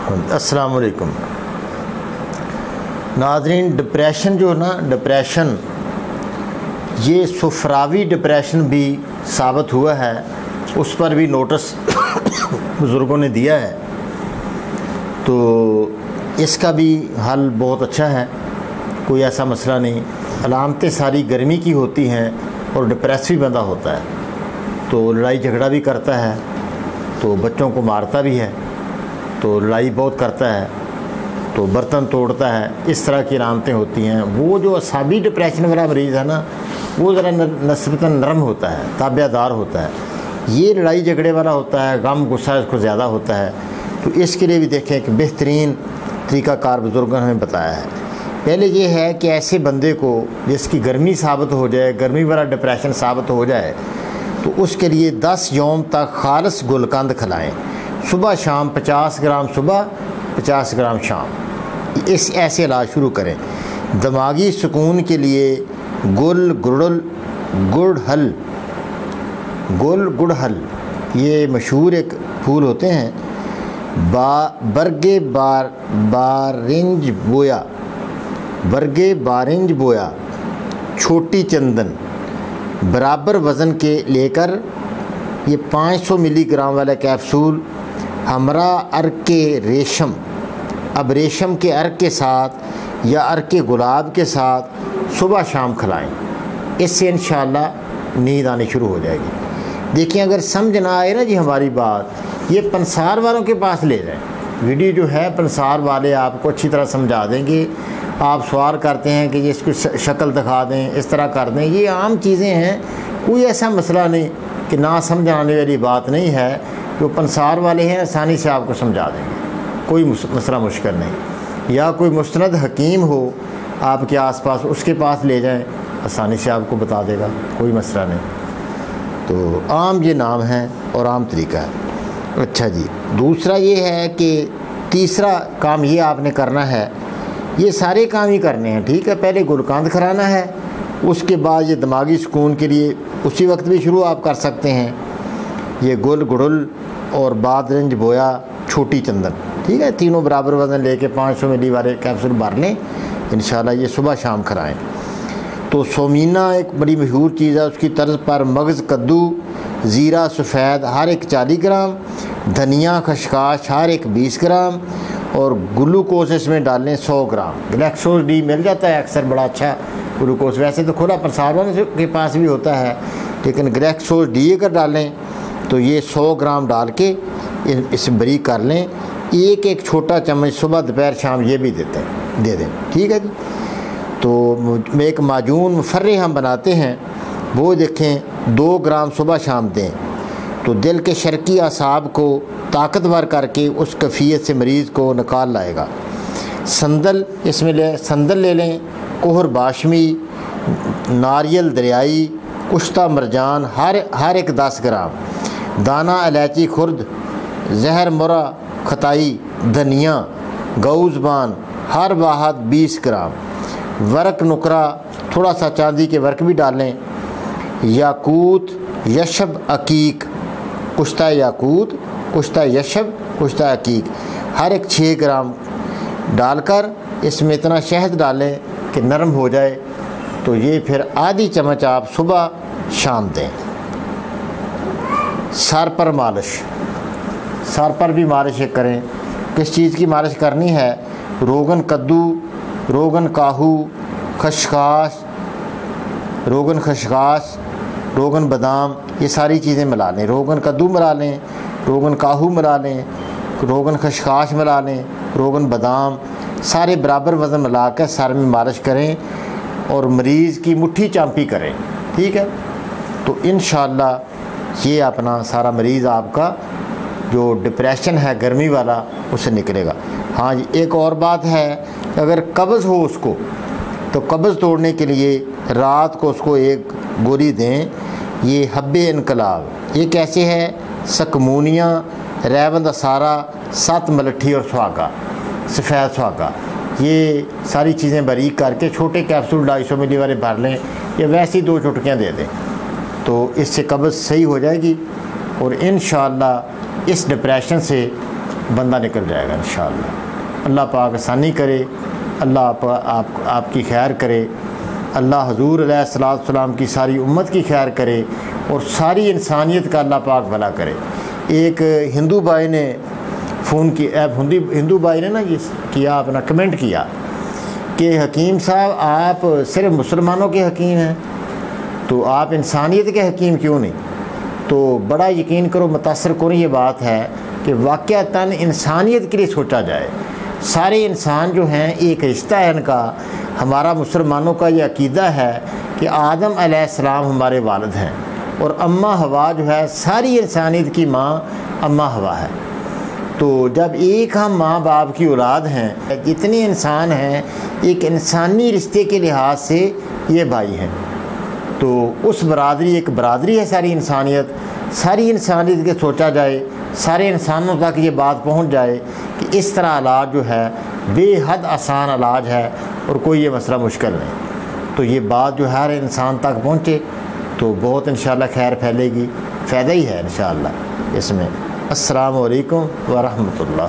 अस्सलाम वालेकुम नाज़रीन। डिप्रेशन जो है ना, डिप्रेशन ये सुफरावी डिप्रेशन भी साबित हुआ है, उस पर भी नोटिस बुज़ुर्गों ने दिया है। तो इसका भी हल बहुत अच्छा है, कोई ऐसा मसला नहीं। अलामतें सारी गर्मी की होती हैं और डिप्रेस भी बंदा होता है, तो लड़ाई झगड़ा भी करता है, तो बच्चों को मारता भी है, तो लड़ाई बहुत करता है, तो बर्तन तोड़ता है, इस तरह की अलामतें होती हैं। वो जो असाबी डिप्रेशन वाला मरीज़ है ना, वो ज़रा नस्बतन नरम होता है, ताबियादार होता है। ये लड़ाई झगड़े वाला होता है, गम गुस्सा इसको ज़्यादा होता है। तो इसके लिए भी देखें कि बेहतरीन तरीक़ाकार बुज़ुर्गों ने हमें बताया है। पहले ये है कि ऐसे बंदे को जिसकी गर्मी साबित हो जाए, गर्मी वाला डिप्रेशन साबित हो जाए, तो उसके लिए 10 यौम तक खालिस गुलकंद खिलाएँ, सुबह शाम 50 ग्राम सुबह 50 ग्राम शाम। इस ऐसे इलाज शुरू करें। दिमागी सुकून के लिए गुड़हल ये मशहूर एक फूल होते हैं। बरगे बारिंज बोया, छोटी चंदन बराबर वज़न के लेकर ये 500 मिलीग्राम वाला कैप्सूल हमरा अर्क के रेशम, अब रेशम के अर्क के साथ या अर्क के गुलाब के साथ सुबह शाम खिलाएं। इससे इंशाअल्लाह नींद आनी शुरू हो जाएगी। देखिए, अगर समझ ना आए ना जी हमारी बात, ये पंसार वालों के पास ले जाएं। वीडियो जो है पंसार वाले आपको अच्छी तरह समझा देंगे। आप सवाल करते हैं कि ये इसको शक्ल दिखा दें, इस तरह कर दें, ये आम चीज़ें हैं, कोई ऐसा मसला नहीं कि ना समझ आने वाली बात नहीं है। जो पंसार वाले हैं आसानी से आपको समझा देंगे, कोई मसला मुश्किल नहीं। या कोई मुस्तनद हकीम हो आपके आसपास, उसके पास ले जाएं, आसानी से आपको बता देगा, कोई मसला नहीं। तो आम ये नाम है और आम तरीका है। अच्छा जी, दूसरा ये है कि तीसरा काम ये आपने करना है, ये सारे काम ही करने हैं, ठीक है। पहले गुलकंद खिलाना है, उसके बाद ये दिमागी सुकून के लिए उसी वक्त भी शुरू आप कर सकते हैं। ये गुड़हल और बादरंज बोया, छोटी चंदन, ठीक है। तीनों बराबर वज़न लेके 500 मिली वाले कैप्सूल भर लें, इंशाल्लाह ये सुबह शाम खिलाएँ। तो सोमीना एक बड़ी मशहूर चीज़ है, उसकी तर्ज पर मगज़ कद्दू, ज़ीरा सफ़ेद हर एक 40 ग्राम, धनिया खशखाश हर एक 20 ग्राम और ग्लूकोज इसमें डालें 100 ग्राम। ग्लैक्सोज डी मिल जाता है अक्सर, बड़ा अच्छा ग्लूकोज, वैसे तो खुला प्रसारण के पास भी होता है, लेकिन ग्लैक्सोज डी अगर डालें तो ये 100 ग्राम डाल के इसे बरीक कर लें। एक छोटा चम्मच सुबह दोपहर शाम ये भी दे दें, ठीक है जी। तो एक माजून मुफर्रे हम बनाते हैं, वो देखें 2 ग्राम सुबह शाम दें, तो दिल के शर्की असाब को ताकतवर करके उस कैफियत से मरीज़ को निकाल लाएगा। संदल इसमें संदल ले लें, कोहर बाशमी, नारियल दरियाई, कुश्ता मरजान हर एक 10 ग्राम, दाना इलायची खुर्द, जहर मुरा खताई, धनिया गौज़बान हर वाहद 20 ग्राम, वर्क नुकरा, थोड़ा सा चांदी के वर्क भी डालें, याकूत यशब अकीक, कुश्ता याकूत, कुश्ता यशब, कुश्ता अकीक हर एक 6 ग्राम डालकर इसमें इतना शहद डालें कि नरम हो जाए। तो ये फिर आधी चम्मच आप सुबह शाम दें। सर पर मालिश, सर पर भी मालिश करें। किस चीज़ की मालिश करनी है? रोगन कद्दू, रोगन काहू, खशखाश, रोगन बादाम, ये सारी चीज़ें मिला लें। रोगन कद्दू मिला लें, रोगन काहू मिला लें, रोगन खशखाश मिला लें, रोगन बादाम, सारे बराबर वज़न मिला कर सर में मालिश करें और मरीज़ की मुट्ठी चांपी करें, ठीक है। तो इंशाअल्लाह ये अपना सारा मरीज़ आपका जो डिप्रेशन है गर्मी वाला उससे निकलेगा। हाँ जी, एक और बात है, अगर कब्ज़ हो उसको, तो कब्ज़ तोड़ने के लिए रात को उसको एक गोली दें। ये हब्बे इनकलाब, ये कैसे है? सकमूनिया, रेवंद असारा, 7 मलट्ठी और सुहागा, सफ़ेद सुहागा, ये सारी चीज़ें बारीक करके छोटे कैप्सूल 250 मिली वाले भर लें, या वैसी 2 चुटकियाँ दे दें, तो इससे कब्ज़ सही हो जाएगी और इंशाअल्लाह इस डिप्रेशन से बंदा निकल जाएगा इंशाअल्लाह। अल्लाह पाक आसानी करे, अल्लाह आपकी खैर करे, अल्लाह हुज़ूर अलैहिस्सलाम की सारी उम्मत की खैर करे और सारी इंसानियत का अल्लाह पाक भला करे। एक हिंदू भाई ने फ़ोन किया, हिंदू भाई ने ना ये किया, अपना कमेंट किया कि हकीम साहब आप सिर्फ मुसलमानों के हकीम हैं, तो आप इंसानियत के हकीम क्यों नहीं? तो बड़ा यकीन करो, मुतासर करो, ये बात है कि वाक़अतन इंसानियत के लिए सोचा जाए। सारे इंसान जो हैं एक रिश्ता है इनका। हमारा मुसलमानों का ये अकीदा है कि आदम अलैहिस्सलाम हमारे वालिद हैं और अम्मा हवा जो है सारी इंसानियत की माँ अम्मा हवा है। तो जब एक हम माँ बाप की औलाद हैं, जितने इंसान हैं एक इंसानी रिश्ते के लिहाज से ये भाई हैं। तो उस बरादरी, एक बरादरी है सारी इंसानियत के सोचा जाए, सारे इंसानों तक ये बात पहुंच जाए कि इस तरह इलाज जो है बेहद आसान इलाज है और कोई ये मसला मुश्किल नहीं। तो ये बात जो हर इंसान तक पहुँचे तो बहुत इंशाअल्लाह खैर फैलेगी, फ़ायदा ही है इंशाअल्लाह इसमें। अस्सलामु अलैकुम व रहमतुल्लाह।